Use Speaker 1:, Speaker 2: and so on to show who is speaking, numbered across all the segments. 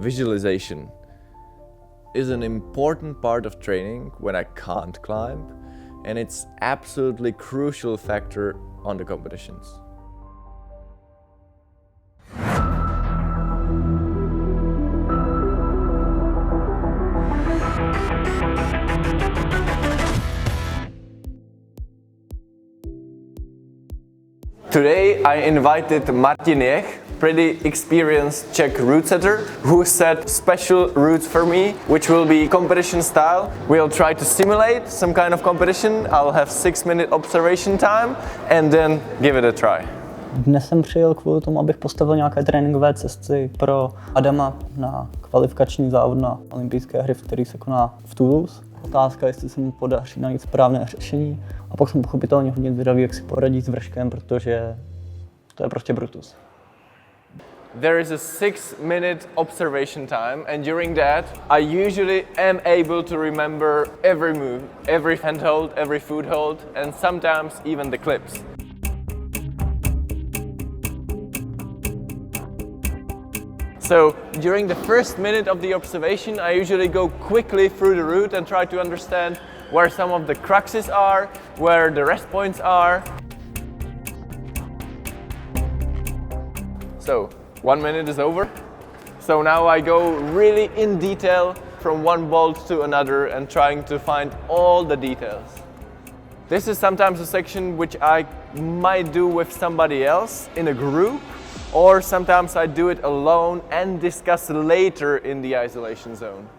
Speaker 1: visualization is an important part of training when I can't climb, and it's absolutely crucial factor on the competitions. Today I invited Martin, pretty experienced Czech route setter, who set special routes for me, which will be competition style. We'll try to simulate some kind of competition. I'll have 6-minute observation time and then give it a try.
Speaker 2: Dnes jsem přijel kvůli tomu, abych postavil nějaké tréninkové cesty pro Adama na kvalifikační závod na olympijské hry, který se koná v Toulouse. Otázka, jestli se mu podaří najít správné řešení. A pak jsem pochopitelně hodně zvědavý, jak si poradí s vrškem, protože to je prostě brutus.
Speaker 1: There is a 6-minute observation time, and during that I usually am able to remember every move, every handhold, every foot hold, and sometimes even the clips. So during the first minute of the observation, I usually go quickly through the route and try to understand where some of the cruxes are, where the rest points are. So 1 minute is over. So now I go really in detail from one bolt to another and trying to find all the details. This is sometimes a section which I might do with somebody else in a group, or sometimes I do it alone and discuss later in the isolation zone.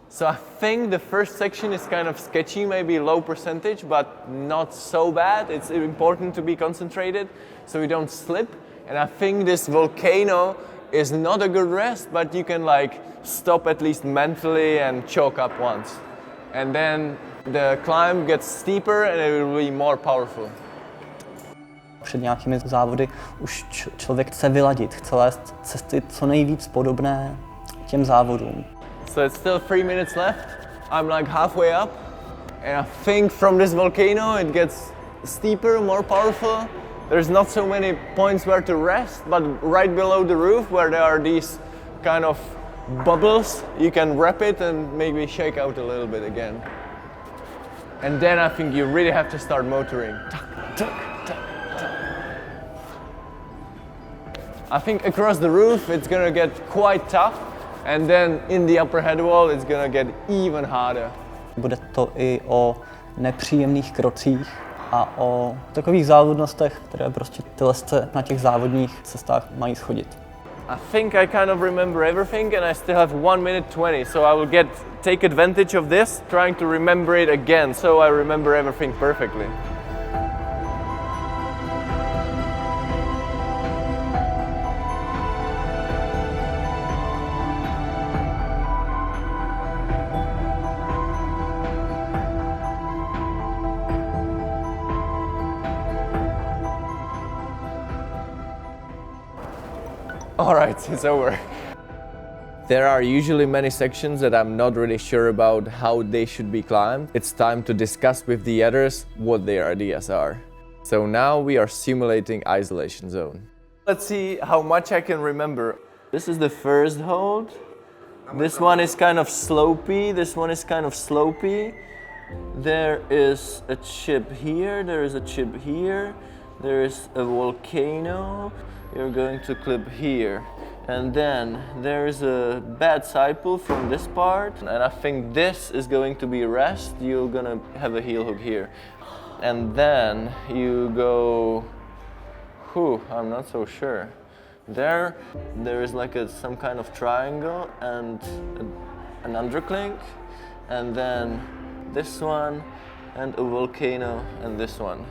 Speaker 1: So I think the first section is kind of sketchy, maybe low percentage, but not so bad. It's important to be concentrated so you don't slip. And I think this volcano is not a good rest, but you can like stop at least mentally and choke up once. And then the climb gets steeper and it will be more powerful.
Speaker 2: Před nějakými závody už člověk chce vyladit, chce lézt cesty co nejvíc podobné těm závodům.
Speaker 1: So it's still 3 minutes left. I'm like halfway up, and I think from this volcano it gets steeper, more powerful. There's not so many points where to rest, but right below the roof where there are these kind of bubbles, you can wrap it and maybe shake out a little bit again. And then I think you really have to start motoring. I think across the roof it's gonna get quite tough, and then in the upper head wall it's gonna get even harder.
Speaker 2: Bude to i o nepříjemných krocích a o takových závodnostech, které prostě ty lezce na těch závodních cestách mají schodit.
Speaker 1: I think I kind of remember everything, and I still have 1 minute 20, so I will take advantage of this, trying to remember it again, so I remember everything perfectly. Alright, it's over. There are usually many sections that I'm not really sure about how they should be climbed. It's time to discuss with the others what their ideas are. So now we are simulating isolation zone. Let's see how much I can remember. This is the first hold. This one is kind of slopey. This one is kind of slopey. There is a chip here. There is a chip here. There is a volcano. You're going to clip here, and then there's a bad side pull from this part, and I think this is going to be rest. You're gonna have a heel hook here, and then you go, I'm not so sure. There is like some kind of triangle and an underclink, and then this one, and a volcano, and this one.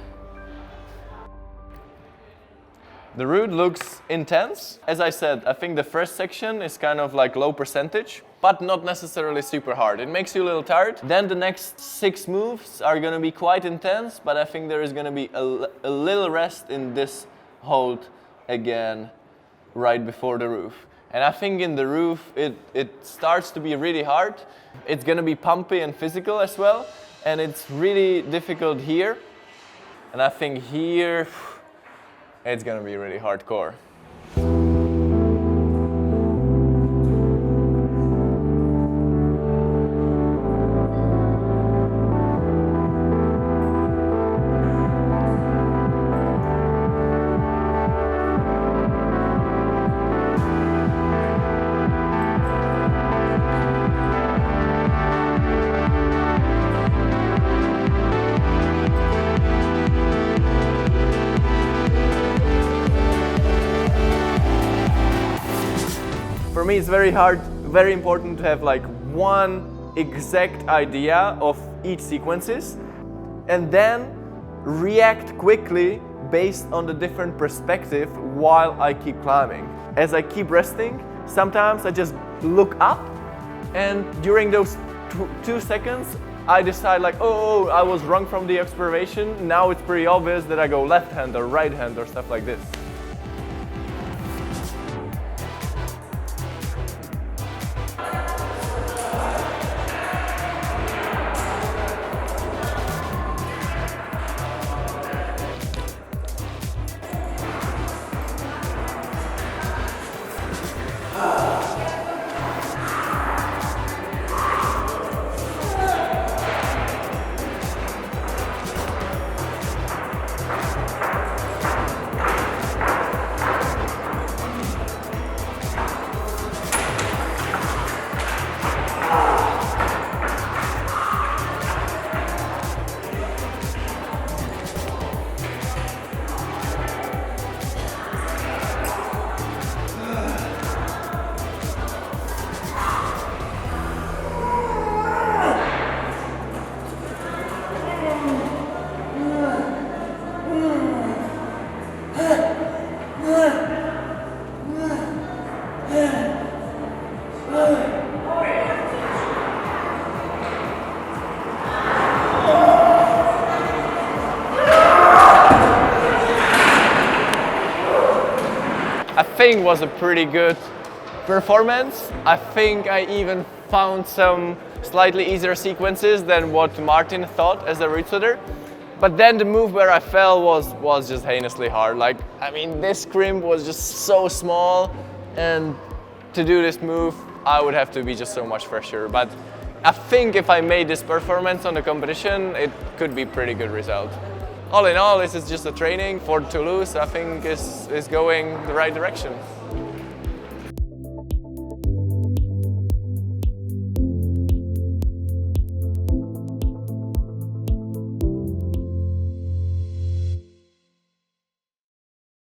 Speaker 1: The route looks intense. As I said, I think the first section is kind of like low percentage, but not necessarily super hard. It makes you a little tired. Then the next 6 moves are gonna be quite intense, but I think there is gonna be a little rest in this hold again, right before the roof. And I think in the roof, it starts to be really hard. It's gonna be pumpy and physical as well, and it's really difficult here. And I think here, it's gonna be really hardcore. me it's very important to have like one exact idea of each sequences and then react quickly based on the different perspective while I keep climbing. As I keep resting, sometimes I just look up and during those 2 seconds I decide like, oh, I was wrong from the observation. Now it's pretty obvious that I go left hand or right hand or stuff like this. I think was a pretty good performance. I think I even found some slightly easier sequences than what Martin thought as a route footer. But then the move where I fell was just heinously hard. Like, I mean, this crimp was just so small, and to do this move, I would have to be just so much fresher. But I think if I made this performance on the competition, it could be pretty good result. All in all, this is just a training for Toulouse. I think is going the right direction.